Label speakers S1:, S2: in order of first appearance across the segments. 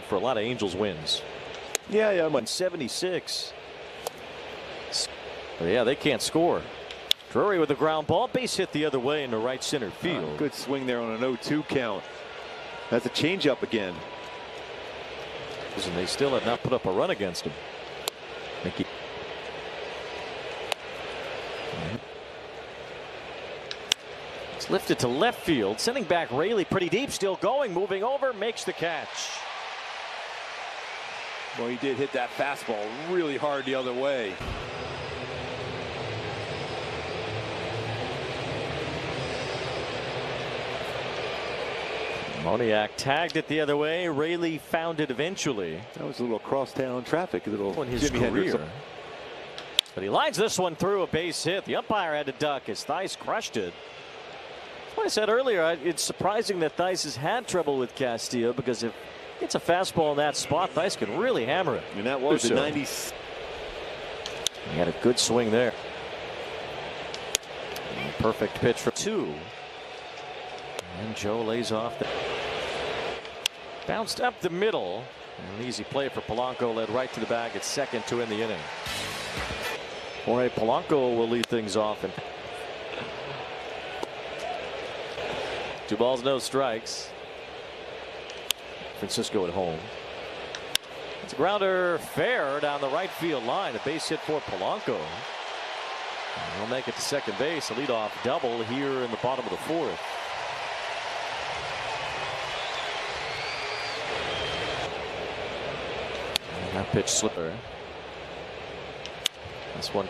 S1: for a lot of Angels wins.
S2: Yeah,
S1: I'm on 76. Yeah, they can't score. Drury with the ground ball, base hit the other way into right center field.
S2: Good swing there on an 0-2 count. That's a changeup again.
S1: And they still have not put up a run against him. Mickey. It's lifted to left field, sending back Raley pretty deep, still going, moving over, makes the catch.
S2: Well, he did hit that fastball really hard the other way.
S1: Moniak tagged it the other way. Raley found it eventually.
S2: That was a little crosstown traffic, a little
S1: in his
S2: Jimmy
S1: career.
S2: Hendricks.
S1: But he lines this one through, a base hit. The umpire had to duck as Theis crushed it. That's what I said earlier. It's surprising that Theis has had trouble with Castillo, because if it's a fastball in that spot, Theis can really hammer it.
S2: And that was the 90s.
S1: He had a good swing there. Perfect pitch for 2. And Joe lays off the. Bounced up the middle. An easy play for Polanco, led right to the bag at second to end the inning. Jorge Polanco will lead things off. And 2 balls, no strikes. Francisco at home. It's a grounder fair down the right field line. A base hit for Polanco. And he'll make it to second base. A leadoff double here in the bottom of the 4th. And that pitch slipper. This one.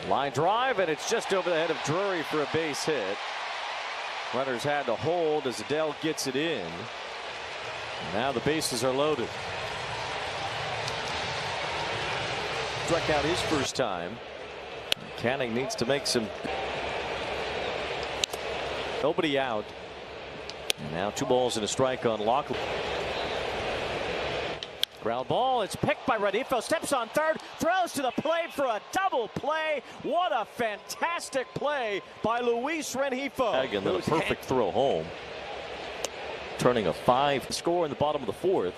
S1: Line drive, and it's just over the head of Drury for a base hit. Runners had to hold as Adele gets it in. Now the bases are loaded. Struck out his first time. Canning needs to make some. Nobody out. And now 2 balls and a strike on Locklear. Ground ball, it's picked by Rengifo, steps on third, throws to the plate for a double play. What a fantastic play by Luis Rengifo. And then a perfect throw home. Turning a 5 score in the bottom of the 4th.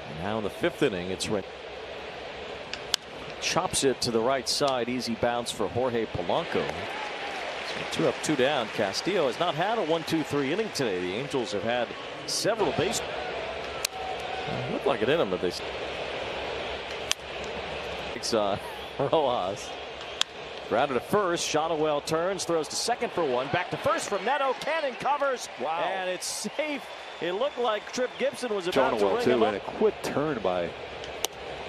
S1: And now in the 5th inning, it's Rengifo. Chops it to the right side, easy bounce for Jorge Polanco. So 2 up, 2 down. Castillo has not had a 1-2-3 inning today. The Angels have had several base. Looked like it in him, but they. It's Rojas. Grounded to first. Shotwell turns, throws to second for 1. Back to first from Neto. Cannon covers. Wow. And it's safe. It looked like Trip Gibson was about to ring him up.
S2: And a quick turn by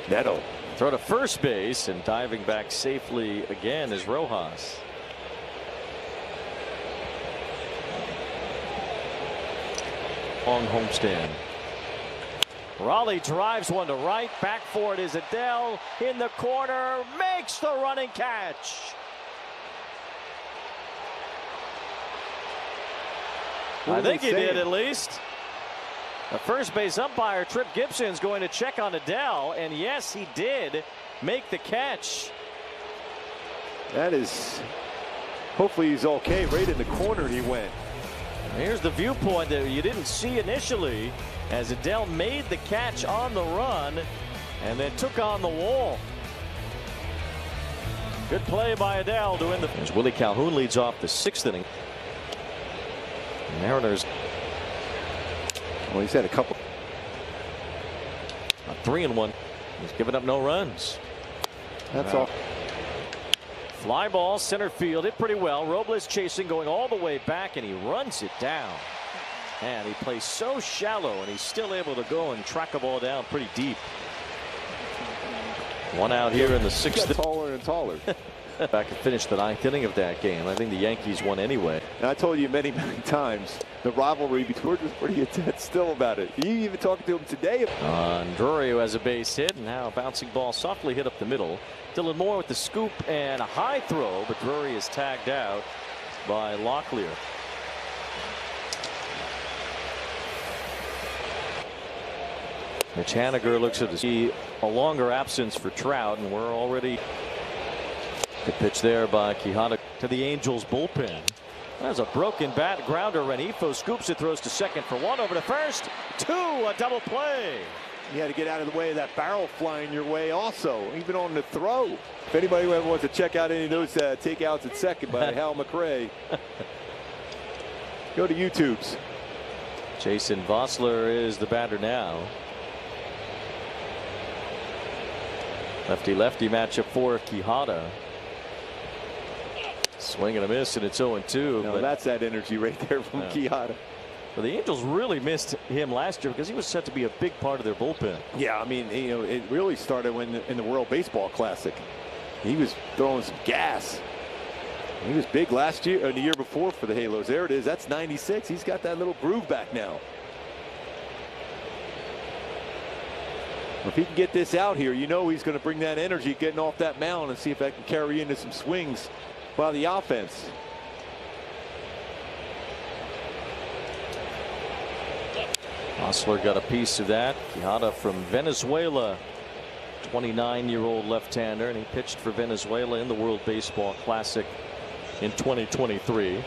S2: Neto.
S1: Throw to first base, and diving back safely again is Rojas. Long homestand. Raleigh drives one to right. Back for it is Adele in the corner. Makes the running catch. I think he did at least. The first base umpire, Trip Gibson, is going to check on Adele. And yes, he did make the catch.
S2: That is. Hopefully he's okay. Right in the corner he went.
S1: Here's the viewpoint that you didn't see initially, as Adele made the catch on the run and then took on the wall. Good play by Adele to end the. As Willie Calhoun leads off the 6th inning. Mariners.
S2: Well, he's had a couple.
S1: A 3-1. He's given up no runs.
S2: That's all.
S1: Fly ball center field, hit pretty well. Robles chasing, going all the way back, and he runs it down. And he plays so shallow, and he's still able to go and track a ball down pretty deep. 1 out here in the 6th.
S2: Taller and taller.
S1: Back and finish the 9th inning of that game. I think the Yankees won anyway.
S2: And I told you many times, the rivalry between us pretty intense still about it. You even talking to him today.
S1: Drury, who has a base hit, and now a bouncing ball softly hit up the middle. Dylan Moore with the scoop and a high throw, but Drury is tagged out by Locklear. Mitch Haniger looks at a longer absence for Trout, and we're already. Good pitch there by Quijada to the Angels bullpen. There's a broken bat grounder. Renifo scoops it, throws to second for one, over to first, two, a double play.
S2: You had to get out of the way of that barrel flying your way also, even on the throw. If anybody ever wants to check out any of those takeouts at second by Hal McRae, go to YouTube's.
S1: Jason Vossler is the batter now. Lefty-lefty matchup for Quijada. Swing and a miss, and it's 0-2.
S2: No, that's that energy right there from Quijada.
S1: Well, the Angels really missed him last year because he was set to be a big part of their bullpen.
S2: Yeah, I mean, you know, it really started when in the World Baseball Classic. He was throwing some gas. He was big last year, or the year before for the Halos. There it is. That's 96. He's got that little groove back now. If he can get this out here, you know he's going to bring that energy getting off that mound and see if that can carry into some swings by the offense.
S1: Vossler got a piece of that. Quijada from Venezuela, 29-year-old left-hander, and he pitched for Venezuela in the World Baseball Classic in 2023.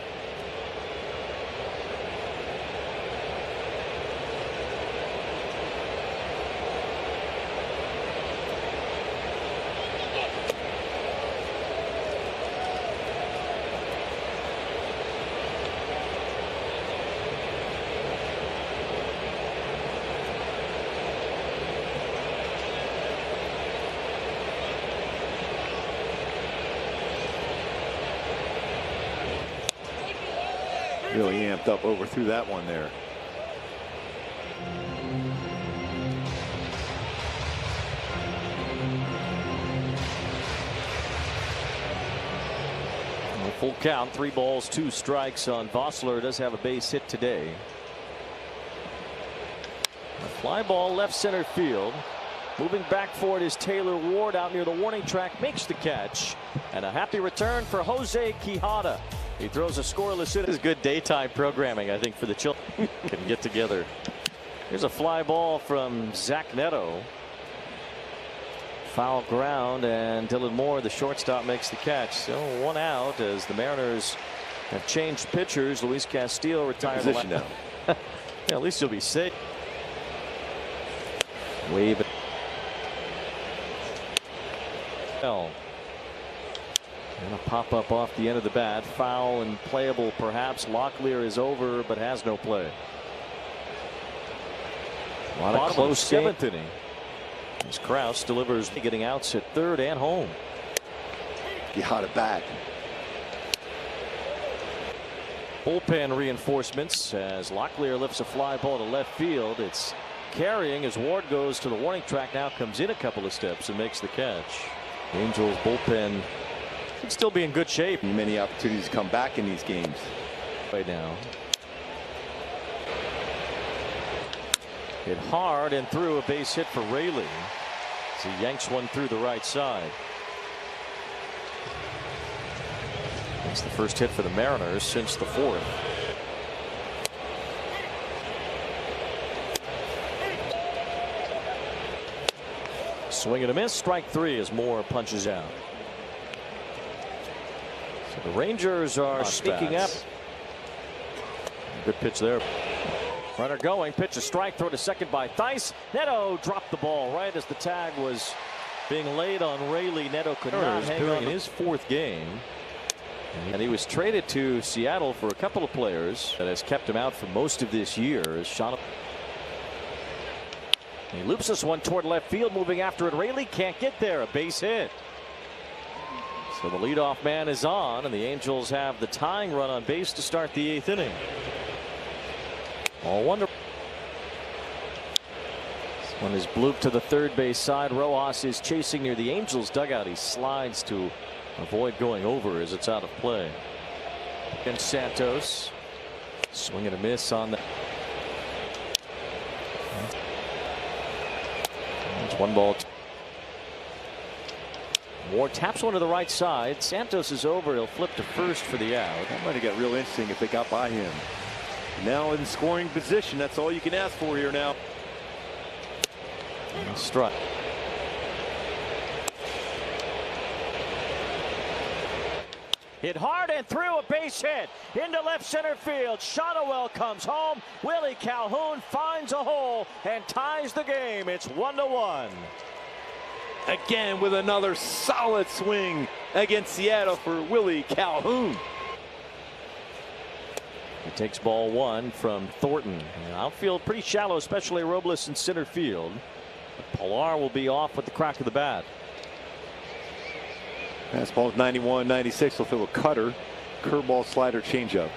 S2: Really amped up, overthrew that one there.
S1: Full count, 3 balls, 2 strikes on Vossler. Does have a base hit today. A fly ball left center field. Moving back for it is Taylor Ward out near the warning track, makes the catch, and a happy return for Jose Quijada. He throws a scoreless hit. This is good daytime programming, I think, for the children. Can get together. Here's a fly ball from Zach Neto. Foul ground, and Dylan Moore, the shortstop, makes the catch. So 1 out as the Mariners have changed pitchers. Luis Castillo retired.
S2: Position now.
S1: Yeah, at least he'll be safe. Wave. And a pop up off the end of the bat. Foul and playable perhaps. Locklear is over but has no play. A lot of close 7th inning. As Kraus delivers, getting outs at third and home.
S2: Quijada back.
S1: Bullpen reinforcements as Locklear lifts a fly ball to left field. It's carrying as Ward goes to the warning track, now comes in a couple of steps and makes the catch. Angels bullpen should still be in good shape.
S2: Many opportunities to come back in these games.
S1: Right now. Hit hard and threw a base hit for Rayleigh as he yanks one through the right side. That's the first hit for the Mariners since the 4th. Swing and a miss, strike 3 as Moore punches out. So the Rangers are sneaking up. Good pitch there. Runner going, pitch a strike, throw to second by Theis. Neto dropped the ball right as the tag was being laid on Rayleigh. Neto could not hang on in his 4th game. And he was traded to Seattle for a couple of players that has kept him out for most of this year. He loops this one toward left field, moving after it. Rayleigh can't get there. A base hit. So the leadoff man is on, and the Angels have the tying run on base to start the 8th inning. All wonder. This one is blooped to the third base side. Rojas is chasing near the Angels dugout. He slides to avoid going over as it's out of play. And Santos. Swing and a miss on the. It's 1 ball. Ward taps one to the right side. Santos is over. He'll flip to first for the out.
S2: That might have got real interesting if they got by him. Now in scoring position. That's all you can ask for here now.
S1: Strike. Hit hard and through, a base hit into left center field. Shotwell comes home. Willie Calhoun finds a hole and ties the game. It's 1-1.
S2: Again with another solid swing against Seattle for Willie Calhoun.
S1: He takes ball one from Thornton. Outfield pretty shallow, especially Robles in center field. But Pilar will be off with the crack of the bat.
S2: Fastball's 91, 96. Will throw a cutter, curveball, slider, changeup.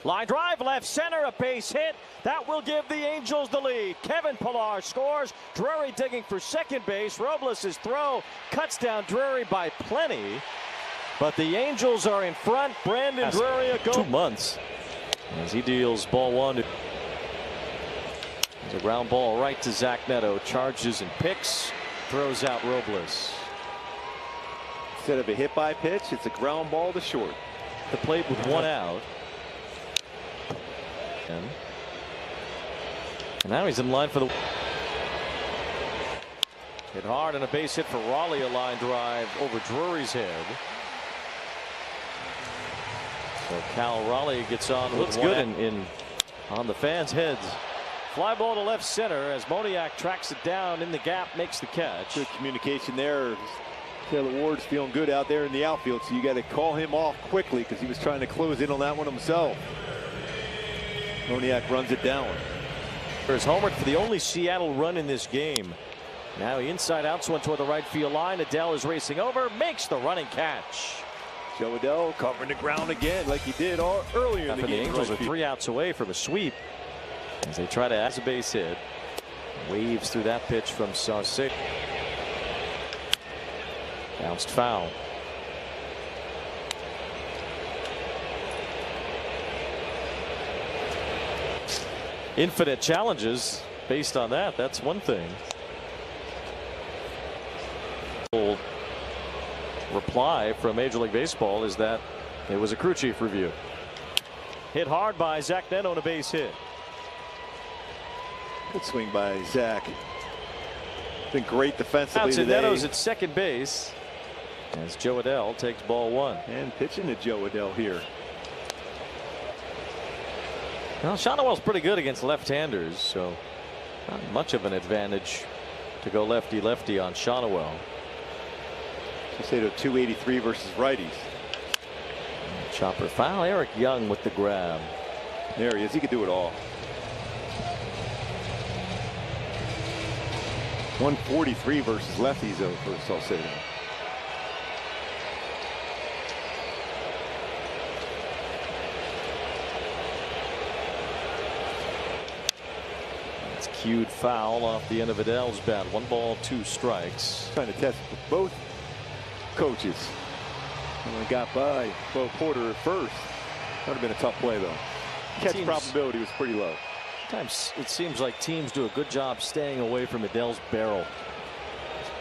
S1: Line drive, left center, a base hit. That will give the Angels the lead. Kevin Pilar scores. Drury digging for second base. Robles' throw cuts down Drury by plenty. But the Angels are in front. Brandon Drury a go. 2 months as he deals ball one. There's a ground ball right to Zach Neto. Charges and picks. Throws out Robles.
S2: Instead of a hit by pitch, it's a ground ball to short.
S1: The plate with one out. And now he's in line for the hit hard and a base hit for Raleigh. A line drive over Drury's head. So Cal Raleigh gets on. Looks good in on the fans' heads. Fly ball to left center as Moniak tracks it down in the gap, makes the catch.
S2: Good communication there. Taylor Ward's feeling good out there in the outfield, so you got to call him off quickly because he was trying to close in on that one himself. Moniak runs it down.
S1: There's homered for the only Seattle run in this game. Now he inside out swing toward the right field line. Adele is racing over, makes the running catch.
S2: Joe Adele covering the ground again like he did earlier in the game.
S1: The Angels are 3 outs away from a sweep as they try to add a base hit. Waves through that pitch from Saucedo. Bounced foul. Infinite challenges based on that. That's one thing. Reply from Major League Baseball is that it was a crew chief review. Hit hard by Zach Neto on a base hit.
S2: Good swing by Zach. Been great defensively today.
S1: Neto's at second base as Joe Adele takes ball one.
S2: And pitching to Joe Adele here.
S1: Well, Shotwell's pretty good against left-handers, so not much of an advantage to go lefty-lefty on Shotwell.
S2: Saucedo 283 versus righties.
S1: Chopper foul. Eric Young with the grab.
S2: There he is. He could do it all. 143 versus lefties though for Saucedo.
S1: It's cued foul off the end of Adele's bat. 1 ball, 2 strikes.
S2: Trying to test both coaches. And got by Bo Porter at first. That would have been a tough play though. Catch probability was pretty low.
S1: Sometimes it seems like teams do a good job staying away from Adele's barrel.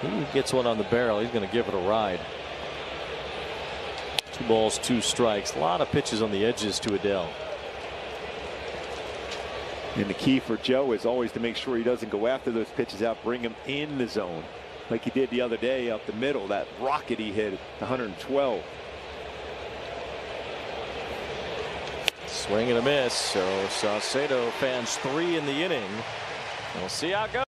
S1: He gets one on the barrel, he's going to give it a ride. 2 balls, 2 strikes. A lot of pitches on the edges to Adele.
S2: And the key for Joe is always to make sure he doesn't go after those pitches out, bring him in the zone like he did the other day up the middle. That rocket he hit 112.
S1: Swing and a miss. So Saucedo fans 3 in the inning. We'll see how it goes.